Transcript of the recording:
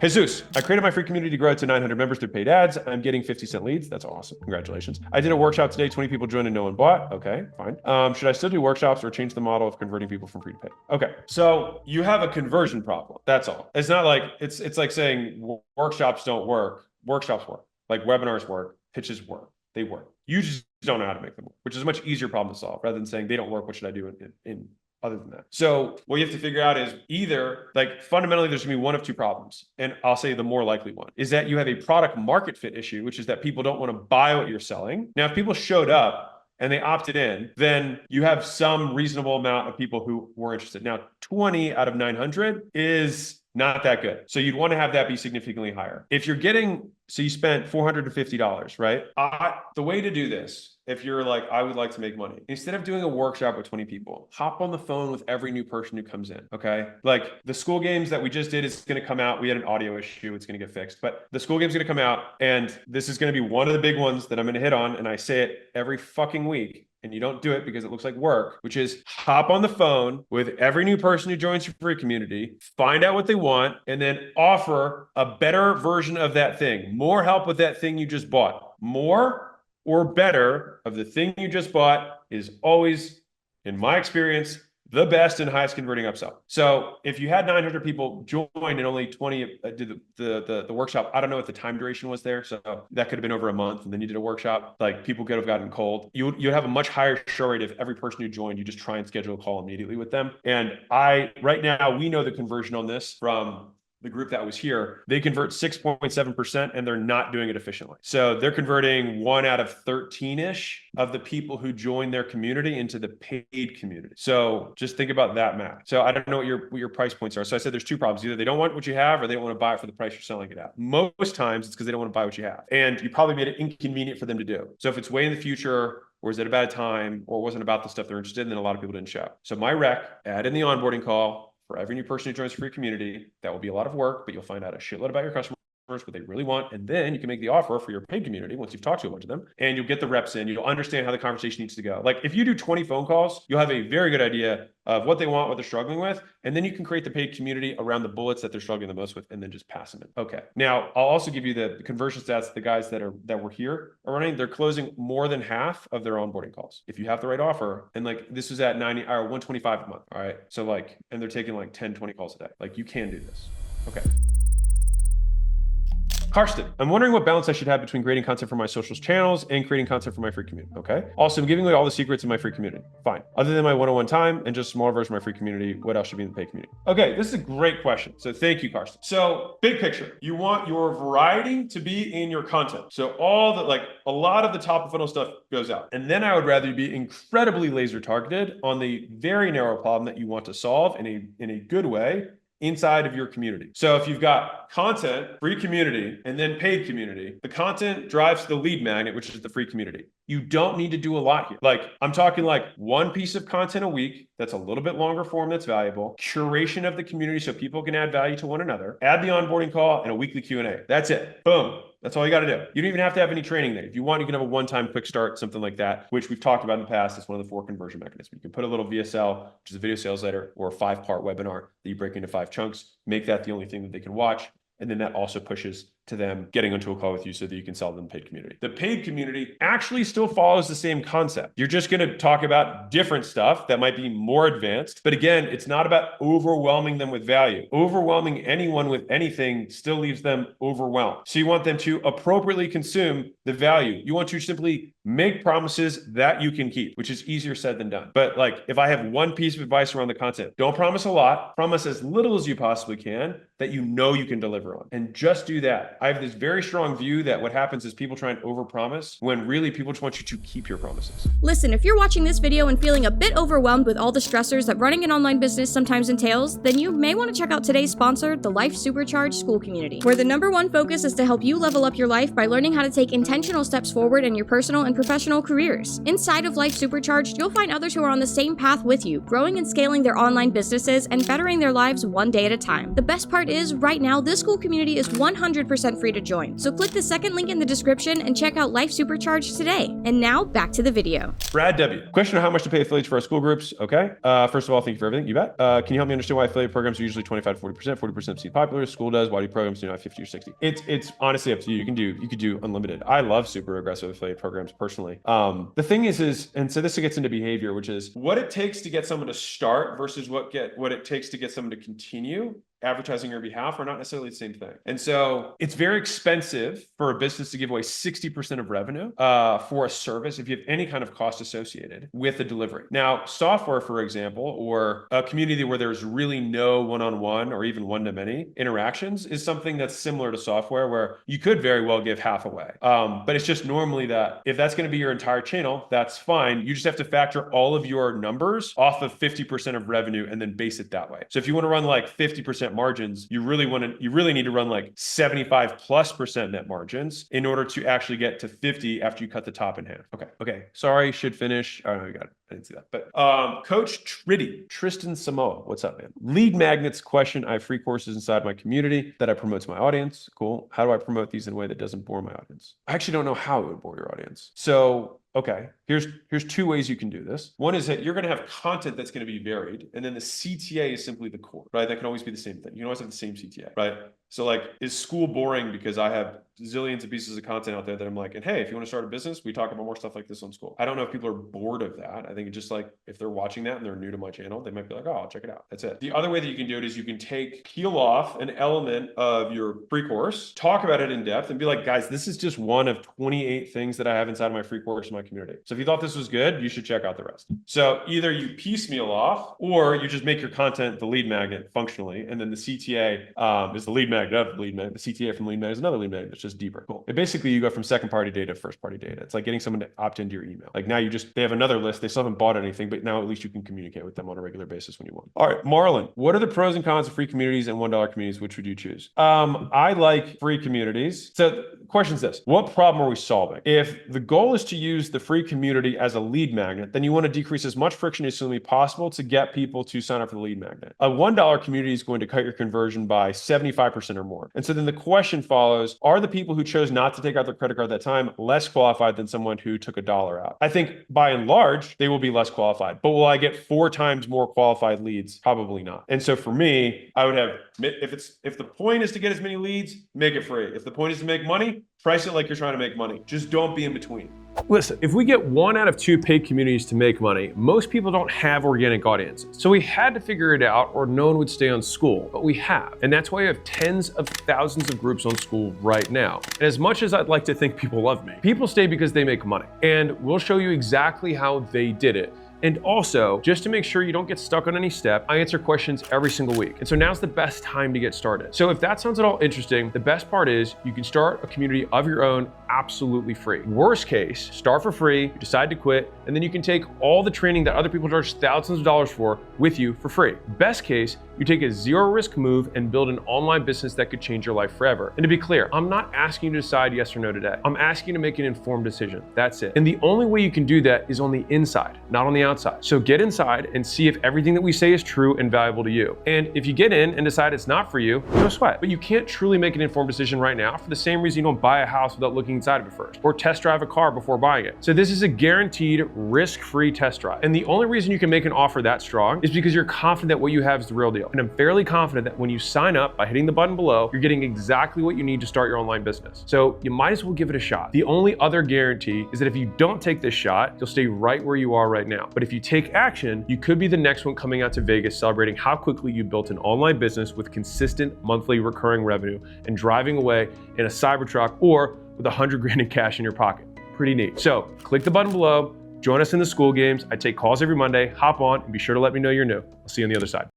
Jesus, I created my free community to grow to 900 members through paid ads. I'm getting 50-cent leads. That's awesome. Congratulations. I did a workshop today. 20 people joined and no one bought. Okay, fine. Should I still do workshops or change the model of converting people from free to pay? Okay, so you have a conversion problem. That's all. It's not like, it's like saying workshops don't work. Workshops work. Like webinars work. Pitches work. They work. You just don't know how to make them work, which is a much easier problem to solve rather than saying they don't work. What should I do in other than that? So what you have to figure out is either, like, fundamentally, there's gonna be one of two problems. And I'll say the more likely one is that you have a product market fit issue, which is that people don't want to buy what you're selling. Now, if people showed up and they opted in, then you have some reasonable amount of people who were interested. Now, 20 out of 900 is not that good. So you'd want to have that be significantly higher. If you're getting, so you spent $450, right? The way to do this, if you're like, I would like to make money, instead of doing a workshop with 20 people, hop on the phone with every new person who comes in, okay? Like the school games that we just did is going to come out. We had an audio issue. It's going to get fixed, but the school game's going to come out, and this is going to be one of the big ones that I'm going to hit on, and I say it every fucking week. And you don't do it because it looks like work, which is hop on the phone with every new person who joins your free community, find out what they want, and then offer a better version of that thing. More help with that thing you just bought. More or better of the thing you just bought is always, in my experience, the best and highest converting upsell. So if you had 900 people join and only 20 did the workshop, I don't know what the time duration was there. So that could have been over a month. And then you did a workshop, like people could have gotten cold. You'd have a much higher show rate if every person who joined, you just try and schedule a call immediately with them. And right now we know the conversion on this from the group that was here, they convert 6.7% and they're not doing it efficiently. So they're converting 1 out of 13-ish of the people who join their community into the paid community. So just think about that math. So I don't know what your price points are. So I said there's two problems. Either they don't want what you have or they don't want to buy it for the price you're selling it at. Most times it's because they don't want to buy what you have. And you probably made it inconvenient for them to do. So if it's way in the future, or is it a bad time, or wasn't about the stuff they're interested in, then a lot of people didn't show. So my rec, add in the onboarding call, for every new person who joins the free community. That will be a lot of work, but you'll find out a shitload about your customers, what they really want. And then you can make the offer for your paid community once you've talked to a bunch of them, and you'll get the reps in. You'll understand how the conversation needs to go. Like if you do 20 phone calls, you'll have a very good idea of what they want, what they're struggling with. And then you can create the paid community around the bullets that they're struggling the most with, and then just pass them in. Okay. Now I'll also give you the conversion stats. The guys that were here are running, they're closing more than half of their onboarding calls. If you have the right offer, and like this was at 90 or 125 a month. All right. So like, and they're taking like 10, 20 calls a day. Like you can do this. Okay. Karsten, I'm wondering what balance I should have between creating content for my socials channels and creating content for my free community. Okay. Also, I'm giving away all the secrets in my free community. Fine. Other than my one-on-one time and just a smaller version of my free community, what else should be in the paid community? Okay. This is a great question. So thank you, Karsten. So big picture, you want your variety to be in your content. So a lot of the top of funnel stuff goes out. And then I would rather you be incredibly laser targeted on the very narrow problem that you want to solve in a good way inside of your community. So if you've got content, free community, and then paid community, the content drives the lead magnet, which is the free community. You don't need to do a lot here. Like I'm talking like one piece of content a week that's a little bit longer form that's valuable, curation of the community so people can add value to one another, add the onboarding call, and a weekly Q&A. That's it. Boom. That's all you got to do. You don't even have to have any training there. If you want, you can have a one-time quick start, something like that, which we've talked about in the past. It's one of the 4 conversion mechanisms. You can put a little VSL, which is a video sales letter, or a 5-part webinar that you break into 5 chunks, make that the only thing that they can watch. And then that also pushes to them getting onto a call with you so that you can sell them paid community. The paid community actually still follows the same concept. You're just going to talk about different stuff that might be more advanced. But again, it's not about overwhelming them with value. Overwhelming anyone with anything still leaves them overwhelmed. So you want them to appropriately consume the value. You want to simply make promises that you can keep, which is easier said than done. But like, if I have one piece of advice around the content, don't promise a lot, promise as little as you possibly can that you know you can deliver on, and just do that. I have this very strong view that what happens is people try and overpromise when really people just want you to keep your promises. Listen, if you're watching this video and feeling a bit overwhelmed with all the stressors that running an online business sometimes entails, then you may want to check out today's sponsor, the Life Supercharged School Community, where the #1 focus is to help you level up your life by learning how to take intentional steps forward in your personal and professional careers. Inside of Life Supercharged, you'll find others who are on the same path with you, growing and scaling their online businesses and bettering their lives one day at a time. The best part is, right now, this school community is 100% 20% free to join. So click the second link in the description and check out Life Supercharged today. And now back to the video. Brad W. Question on how much to pay affiliates for our school groups. Okay. First of all, thank you for everything. You bet. Can you help me understand why affiliate programs are usually 25 to 40%? 40% seem popular. School does. Why do programs do not 50 or 60? It's honestly up to you. You could do unlimited. I love super aggressive affiliate programs personally. The thing is, and so this gets into behavior, which is what it takes to get someone to start versus what it takes to get someone to continue advertising on your behalf are not necessarily the same thing. And so it's very expensive for a business to give away 60% of revenue for a service if you have any kind of cost associated with the delivery. Now, software, for example, or a community where there's really no one-on-one or even one-to-many interactions is something that's similar to software where you could very well give half away. But it's just normally that if that's going to be your entire channel, that's fine. You just have to factor all of your numbers off of 50% of revenue and then base it that way. So if you want to run like 50% margins, you really need to run like 75+% net margins in order to actually get to 50 after you cut the top in half. Okay. Sorry, should finish. Oh, we got it. I didn't see that. But Coach Tristan Samoa, what's up, man? Lead magnets question. I have free courses inside my community that I promote to my audience. Cool. How do I promote these in a way that doesn't bore my audience? I actually don't know how it would bore your audience. So okay, here's two ways you can do this. One is that you're going to have content that's going to be varied, and then the CTA is simply the core, right? That can always be the same thing. You can always have the same CTA, right? So like, is school boring because I have zillions of pieces of content out there that I'm like, and hey, if you want to start a business, we talk about more stuff like this on Skool. I don't know if people are bored of that. I think it's just like, if they're watching that and they're new to my channel, they might be like, oh, I'll check it out. That's it. The other way that you can do it is you can peel off an element of your free course, talk about it in depth and be like, guys, this is just one of 28 things that I have inside of my free course in my community. So if you thought this was good, you should check out the rest. So either you piecemeal off or you just make your content the lead magnet functionally. And then the CTA is the lead magnet of the lead magnet. The CTA from the lead magnet is another lead magnet. It's just deeper. Cool. And basically you go from second party data to first party data. It's like getting someone to opt into your email. Like now they have another list. They still haven't bought anything, but now at least you can communicate with them on a regular basis when you want. All right, Marlon, what are the pros and cons of free communities and $1 communities? Which would you choose? I like free communities. So the question is this: what problem are we solving? If the goal is to use the free community as a lead magnet, then you want to decrease as much friction as humanly possible to get people to sign up for the lead magnet. A $1 community is going to cut your conversion by 75% or more. And so then the question follows, are the people who chose not to take out their credit card at that time less qualified than someone who took $1 out? I think by and large, they will be less qualified, but will I get 4 times more qualified leads? Probably not. And so for me, I would have, if the point is to get as many leads, make it free. If the point is to make money, price it like you're trying to make money. Just don't be in between. Listen, if we get 1 out of 2 paid communities to make money, most people don't have organic audiences. So we had to figure it out or no one would stay on Skool, but we have. And that's why we have tens of thousands of groups on Skool right now. And as much as I'd like to think people love me, people stay because they make money. And we'll show you exactly how they did it. And also, just to make sure you don't get stuck on any step, I answer questions every single week. And so now's the best time to get started. So if that sounds at all interesting, the best part is you can start a community of your own absolutely free. Worst case, start for free, you decide to quit, and then you can take all the training that other people charge thousands of dollars for with you for free. Best case, you take a zero risk move and build an online business that could change your life forever. And to be clear, I'm not asking you to decide yes or no today. I'm asking you to make an informed decision. That's it. And the only way you can do that is on the inside, not on the outside. So get inside and see if everything that we say is true and valuable to you. And if you get in and decide it's not for you, no sweat. But you can't truly make an informed decision right now for the same reason you don't buy a house without looking inside of it first, or test drive a car before buying it. So this is a guaranteed risk-free test drive. And the only reason you can make an offer that strong is because you're confident that what you have is the real deal. And I'm fairly confident that when you sign up by hitting the button below, you're getting exactly what you need to start your online business. So you might as well give it a shot. The only other guarantee is that if you don't take this shot, you'll stay right where you are right now. But if you take action, you could be the next one coming out to Vegas celebrating how quickly you built an online business with consistent monthly recurring revenue and driving away in a Cybertruck or with 100 grand in cash in your pocket. Pretty neat. So click the button below, join us in the Skool games. I take calls every Monday, hop on and be sure to let me know you're new. I'll see you on the other side.